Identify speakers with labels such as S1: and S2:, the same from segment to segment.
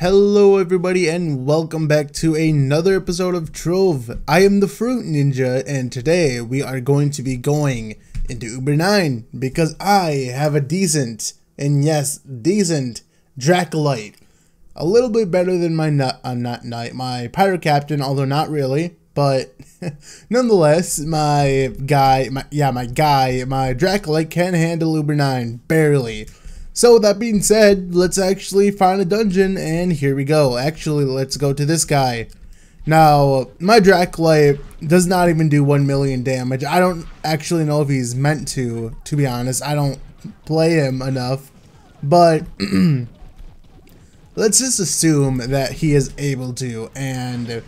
S1: Hello everybody and welcome back to another episode of Trove. I am the Fruit Ninja and today we are going to be going into Uber 9 because I have a decent, and yes, decent Dracolite. A little bit better than my my Pirate Captain, although not really, but nonetheless, my Dracolite can handle Uber 9, barely. So with that being said, let's actually find a dungeon, and here we go. Actually, let's go to this guy. Now, my Dracolite does not even do 1 million damage. I don't actually know if he's meant to be honest. I don't play him enough. But, let's just assume that he is able to, and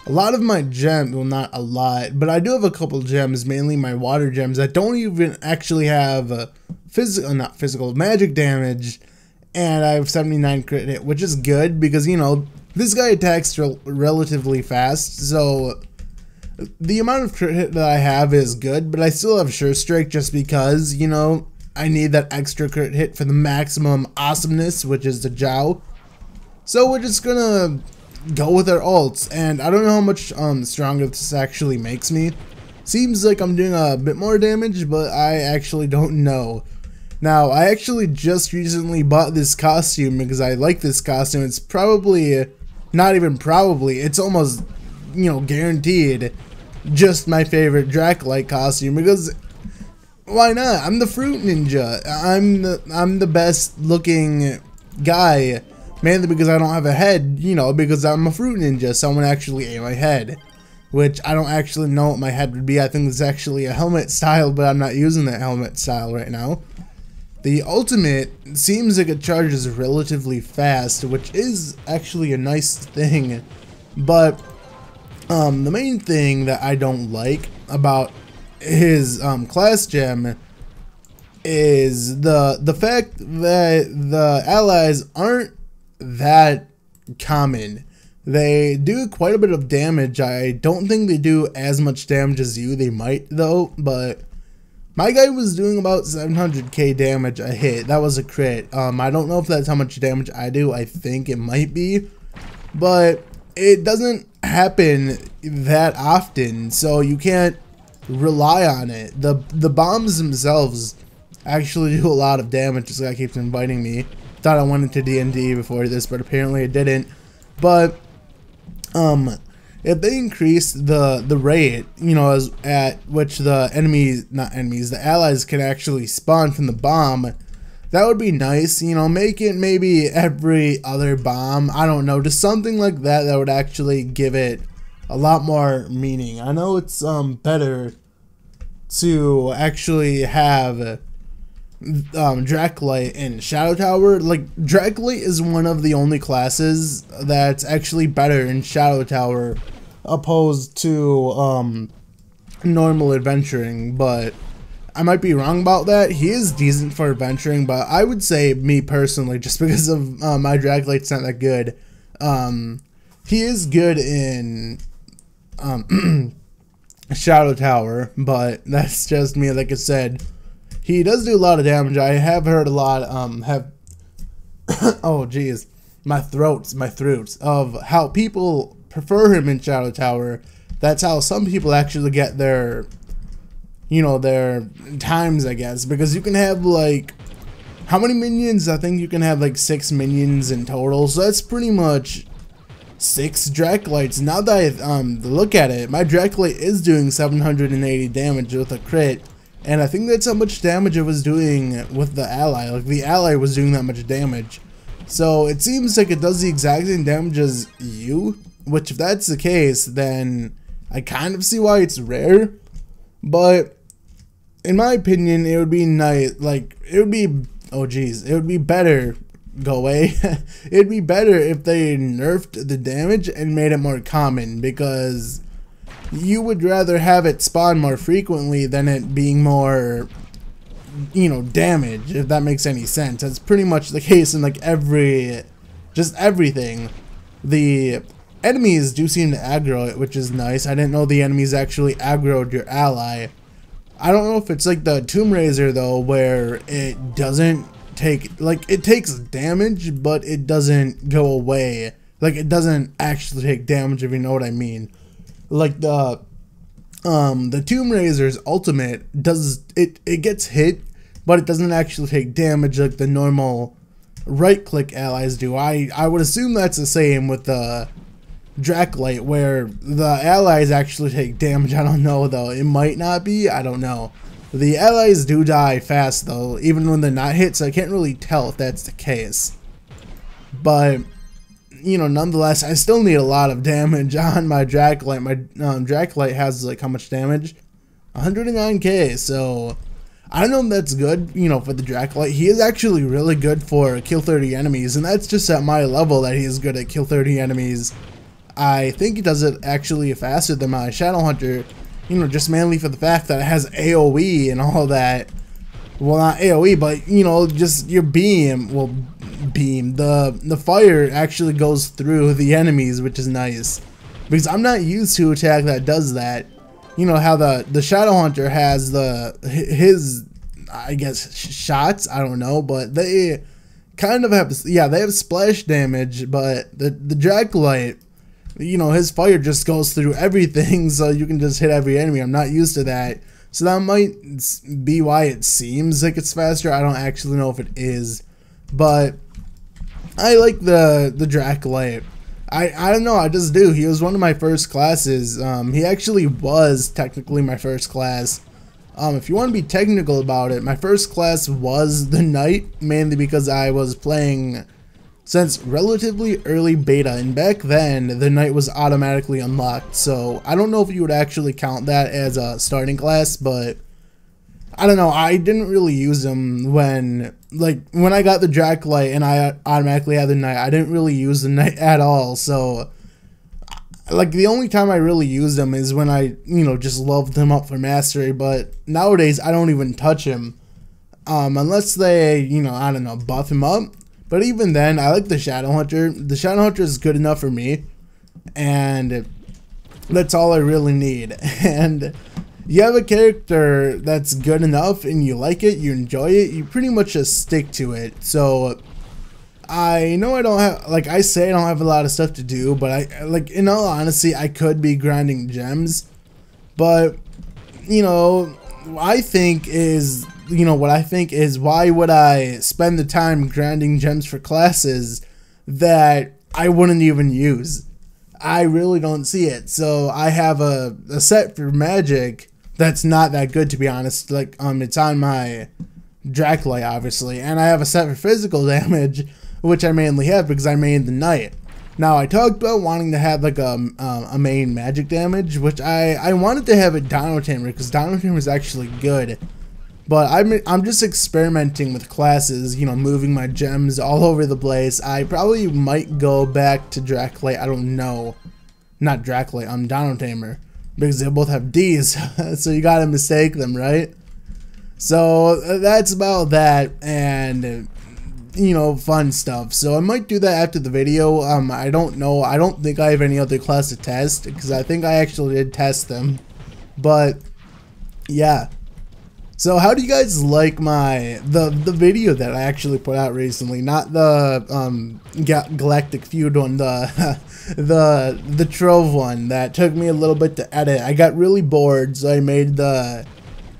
S1: a lot of my gems, well not a lot, but I do have a couple gems, mainly my water gems, that don't even actually have magic damage, and I have 79 crit hit, which is good because, you know, this guy attacks relatively fast, so the amount of crit hit that I have is good, but I still have Sure Strike just because, you know, I need that extra crit hit for the maximum awesomeness, which is the Jow. So we're just gonna go with our ults, and I don't know how much stronger this actually makes me. Seems like I'm doing a bit more damage, but I actually don't know. Now, I actually just recently bought this costume because I like this costume. It's probably, not even probably, it's almost, you know, guaranteed just my favorite Dracolite costume because why not? I'm the Fruit Ninja. I'm the best looking guy. Mainly because I don't have a head, you know, because I'm a Fruit Ninja. Someone actually ate my head, which I don't actually know what my head would be. I think it's actually a helmet style, but I'm not using that helmet style right now. The ultimate seems like it charges relatively fast, which is actually a nice thing. But the main thing that I don't like about his class gem is the fact that the allies aren't that common. They do quite a bit of damage. I don't think they do as much damage as you. They might though, but my guy was doing about 700k damage a hit. That was a crit. I don't know if that's how much damage I do. I think it might be, but it doesn't happen that often, so you can't rely on it. The bombs themselves actually do a lot of damage. This guy keeps inviting me. Thought I went into D&D before this, but apparently it didn't. But if they increase the rate, you know, at which the the allies can actually spawn from the bomb, that would be nice. You know, make it maybe every other bomb. I don't know, just something like that that would actually give it a lot more meaning. I know it's better to actually have Dracolite and Shadow Tower. Like, Dracolite is one of the only classes that's actually better in Shadow Tower opposed to normal adventuring, but I might be wrong about that. He is decent for adventuring, but I would say, me personally, just because of my Dracolite's not that good, he is good in Shadow Tower, but that's just me. Like I said, he does do a lot of damage. I have heard a lot, oh geez, my throats of how people prefer him in Shadow Tower. That's how some people actually get their, you know, their times, I guess, because you can have like, how many minions? I think you can have like 6 minions in total, so that's pretty much 6 Dracolites. Now that I look at it, my Dracolite is doing 780 damage with a crit. And I think that's how much damage it was doing with the ally. Like, the ally was doing that much damage. So it seems like it does the exact same damage as you. Which, if that's the case, then I kind of see why it's rare. But in my opinion, it would be nice. Like, it would be, oh geez, it would be better. Go away. It'd be better if they nerfed the damage and made it more common, because you would rather have it spawn more frequently than it being more, you know, damage, if that makes any sense. That's pretty much the case in like everything. The enemies do seem to aggro it, which is nice. I didn't know the enemies actually aggroed your ally. I don't know if it's like the Tomb Raider though, where it doesn't take, like, it takes damage, but it doesn't go away. Like, it doesn't actually take damage, if you know what I mean. Like, the Tomb Raiser's ultimate does, it gets hit, but it doesn't actually take damage like the normal right-click allies do. I would assume that's the same with the Draclight, where the allies actually take damage. I don't know, though. It might not be. I don't know. The allies do die fast, though, even when they're not hit, so I can't really tell if that's the case. But, you know, nonetheless, I still need a lot of damage on my Draclight. My Draclight has, like, how much damage? 109k, so I don't know if that's good, you know, for the Draclight. He is actually really good for kill 30 enemies, and that's just at my level that he is good at kill 30 enemies. I think he does it actually faster than my Shadowhunter, you know, just mainly for the fact that it has AoE and all that. Well, not AoE, but, you know, just your beam, well, the fire actually goes through the enemies, which is nice. Because I'm not used to attack that does that. You know, how the Shadowhunter has his, I guess, shots, I don't know, but they kind of have, yeah, they have splash damage, but the Draclight, you know, his fire just goes through everything, so you can just hit every enemy. I'm not used to that, so that might be why it seems like it's faster. I don't actually know if it is, but I like the Draclight. I don't know, I just do. He was one of my first classes. He actually was technically my first class. If you want to be technical about it, my first class was the Knight, mainly because I was playing since relatively early beta, and back then the Knight was automatically unlocked, so I don't know if you would actually count that as a starting class, but I don't know, I didn't really use him when I got the Draclight and I automatically had the Knight. I didn't really use the Knight at all, so like the only time I really used him is when I, you know, just leveled him up for mastery, but nowadays I don't even touch him unless they, you know, I don't know, buff him up. But even then, I like the Shadowhunter. The Shadowhunter is good enough for me, and that's all I really need. And you have a character that's good enough, and you like it, you enjoy it, you pretty much just stick to it. So I know I don't have, like I say, I don't have a lot of stuff to do, but I, like, in all honesty, I could be grinding gems. But, you know, I think is, you know, what I think is, why would I spend the time grinding gems for classes that I wouldn't even use? I really don't see it. So I have a set for magic that's not that good, to be honest. Like, it's on my Draclight, obviously, and I have a set for physical damage, which I mainly have because I made the Knight. Now, I talked about wanting to have like a main magic damage, which I wanted to have a Dino Tamer, because Dino Tamer is actually good. But I'm just experimenting with classes, you know, moving my gems all over the place. I probably might go back to Draclight. I don't know. Not Draclight, I'm Dino Tamer, because they both have D's, so you gotta mistake them, right? So that's about that, and you know, fun stuff. So I might do that after the video. I don't know. I don't think I have any other class to test, because I think I actually did test them. But yeah. So how do you guys like the video that I actually put out recently? Not the Galactic Feud one, the Trove one that took me a little bit to edit. I got really bored, so I made the,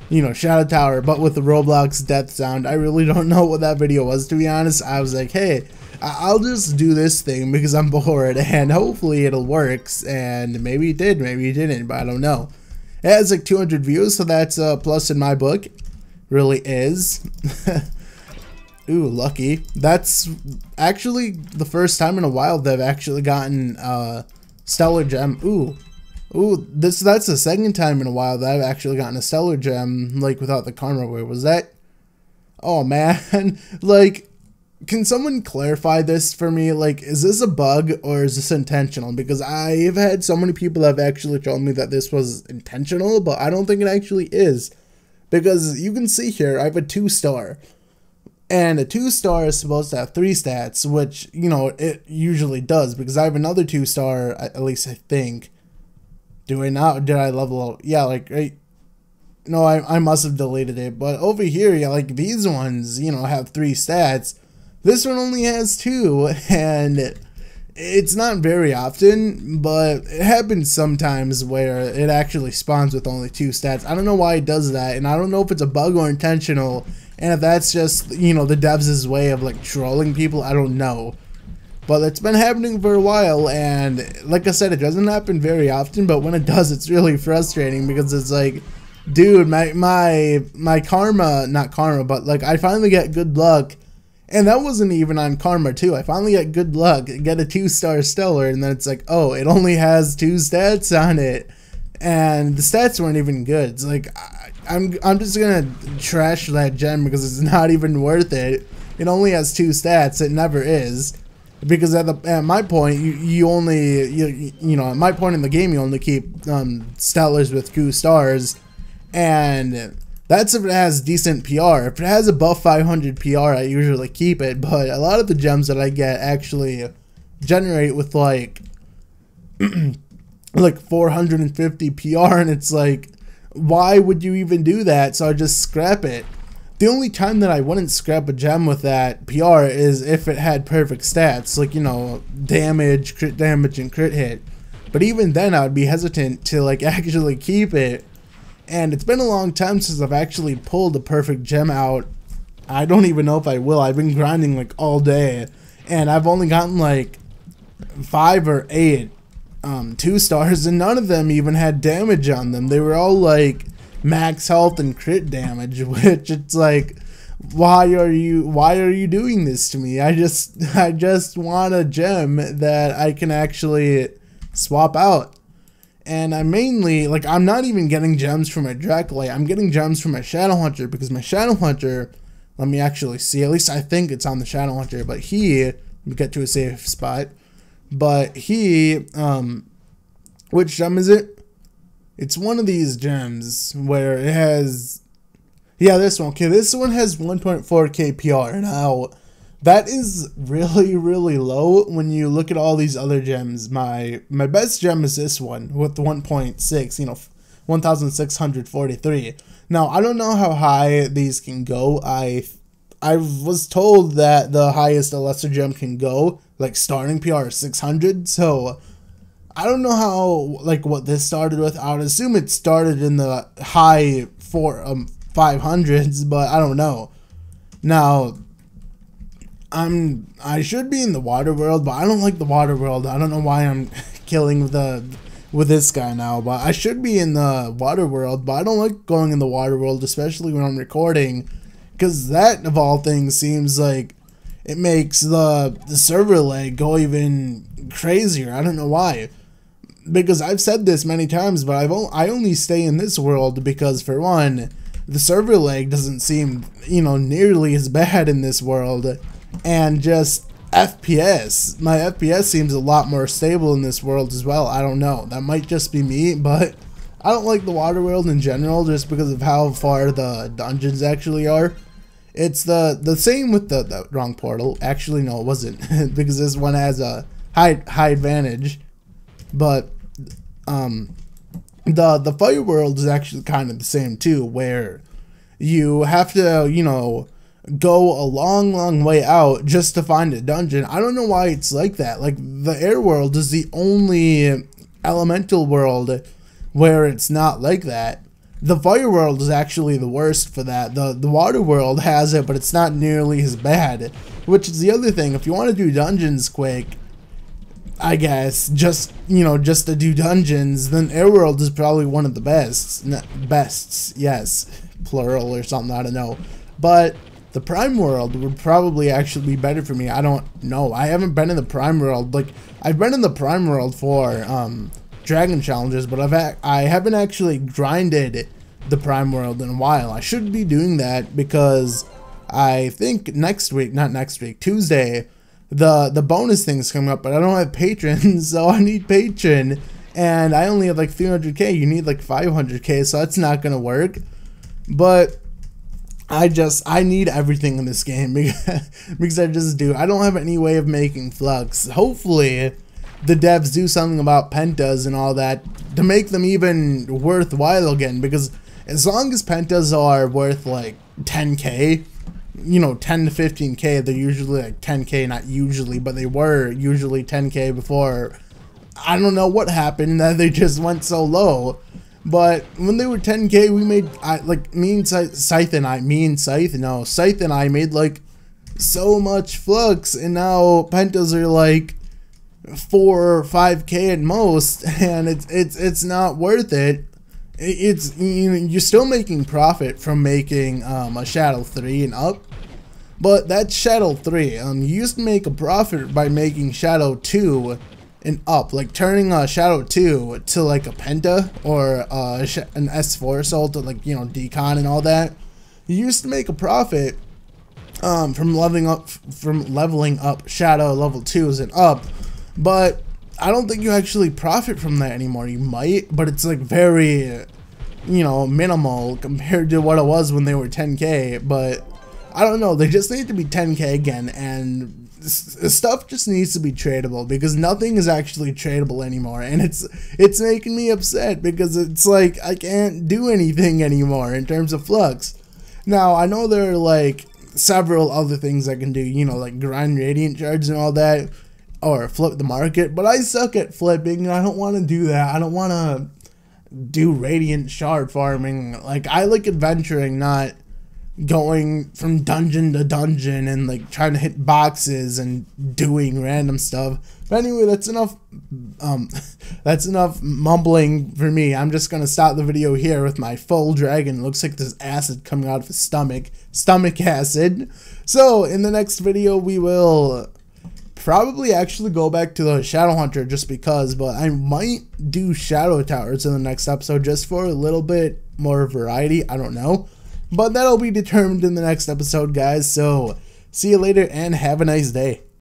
S1: you know, Shadow Tower, but with the Roblox death sound. I really don't know what that video was, to be honest. I was like, hey, I'll just do this thing because I'm bored, and hopefully it'll work. And maybe it did, maybe it didn't, but I don't know. It has like 200 views, so that's a plus in my book. Really is. Ooh, lucky. That's actually the first time in a while that I've actually gotten Stellar Gem. Ooh, that's the second time in a while that I've actually gotten a Stellar Gem, like, without the karma. Where was that? Oh, man. Like, can someone clarify this for me? Like, is this a bug or is this intentional? Because I've had so many people that have actually told me that this was intentional, but I don't think it actually is. Because you can see here, I have a 2-star. And a 2-star is supposed to have 3 stats, which, you know, it usually does. Because I have another 2-star, at least I think. Do I not? Did I level up? Yeah, like, right. no, I must have deleted it. But over here, yeah, like these ones, you know, have 3 stats. This one only has 2, and it's not very often, but it happens sometimes where it actually spawns with only 2 stats. I don't know why it does that, and I don't know if it's a bug or intentional, and if that's just, you know, the devs' way of like trolling people, I don't know. But it's been happening for a while, and like I said, it doesn't happen very often, but when it does, it's really frustrating because it's like, dude, my karma, not karma, but like I finally get good luck, and that wasn't even on karma too. I finally get good luck, get a 2-star stellar, and then it's like, oh, it only has 2 stats on it, and the stats weren't even good. It's like, I'm just gonna trash that gem because it's not even worth it. It only has 2 stats. It never is. Because at my point, you only, you know, at my point in the game, you only keep stellars with 2 stars, and that's if it has decent PR. If it has above 500 PR, I usually keep it, but a lot of the gems that I get actually generate with like, like 450 PR, and it's like, why would you even do that? So I just scrap it. The only time that I wouldn't scrap a gem with that PR is if it had perfect stats, like, you know, damage, and crit hit. But even then, I would be hesitant to like actually keep it. And it's been a long time since I've actually pulled a perfect gem out. I don't even know if I will. I've been grinding like all day, and I've only gotten like 5 or 8 2 stars, and none of them even had damage on them. They were all like max health and crit damage, which it's like, why are you doing this to me? I just want a gem that I can actually swap out. And I mainly, like, I'm not even getting gems from my Draculite. I'm getting gems from my Shadow Hunter, because my Shadow Hunter, let me actually see, at least I think it's on the Shadow Hunter, but he, let me get to a safe spot, but he, which gem is it? It's one of these gems where it has, yeah, this one. Okay, this one has 1.4k PR. Now, that is really, really low when you look at all these other gems. My best gem is this one with 1.6, you know, 1,643. Now, I don't know how high these can go. I was told that the highest a lesser gem can go, like starting PR is 600, so I don't know how, like, what this started with. I would assume it started in the high 500s, but I don't know. Now, I should be in the water world, but I don't like the water world. I don't know why I'm killing with this guy now, but I should be in the water world, but I don't like going in the water world, especially when I'm recording, because that, of all things, seems like it makes the server lag go even crazier. I don't know why. Because I've said this many times, but I only stay in this world because, for one, the server lag doesn't seem, you know, nearly as bad in this world, and just FPS. My FPS seems a lot more stable in this world as well. I don't know. That might just be me, but I don't like the water world in general just because of how far the dungeons actually are. It's the same with the wrong portal. Actually, no, it wasn't, because this one has a high advantage. But the fire world is actually kind of the same too, where you have to, you know, go a long way out just to find a dungeon. I don't know why it's like that. Like, the air world is the only elemental world where it's not like that. The fire world is actually the worst for that. The water world has it, but it's not nearly as bad, which is the other thing. If you want to do dungeons quick, I guess, just, you know, just to do dungeons, then air world is probably one of the bests, yes, plural or something, I don't know. But the prime world would probably actually be better for me. I don't know. I haven't been in the prime world. Like, I've been in the prime world for dragon challenges, but I haven't actually grinded the prime world in a while. I should be doing that because I think Tuesday, the bonus thing's coming up, but I don't have patrons, so I need patron, and I only have like 300k. You need like 500k, so that's not gonna work. But I need everything in this game because I just do. I don't have any way of making flux. Hopefully the devs do something about pentas and all that to make them even worthwhile again, because as long as pentas are worth like 10k, you know, 10 to 15k, they're usually like 10k, not usually, but they were usually 10k before. I don't know what happened that they just went so low. But when they were 10k, we made, Scythe and I made like so much flux, and now pentas are like 4 or 5k at most, and it's not worth it. It's, you know, you're still making profit from making a Shadow 3 and up, but that's Shadow 3. You used to make a profit by making Shadow 2 and up, like turning a Shadow 2 to like a Penta or an S4 assault to, like, you know, decon and all that. You used to make a profit from leveling up Shadow level 2s and up, but I don't think you actually profit from that anymore. You might, but it's like very, you know, minimal compared to what it was when they were 10k. But I don't know, they just need to be 10k again, and stuff just needs to be tradable, because nothing is actually tradable anymore, and it's making me upset, because it's like I can't do anything anymore in terms of flux. Now I know there are like several other things I can do, you know, like grind radiant shards and all that, or flip the market, but I suck at flipping, and I don't want to do that. I don't want to do radiant shard farming. Like, I like adventuring, not going from dungeon to dungeon and like trying to hit boxes and doing random stuff. But anyway, that's enough that's enough mumbling for me. I'm just gonna stop the video here with my full dragon. It looks like there's acid coming out of his stomach acid. So in the next video we will probably actually go back to the Shadow Hunter, just because, but I might do Shadow Towers in the next episode just for a little bit more variety. I don't know, but that'll be determined in the next episode, guys. So see you later and have a nice day.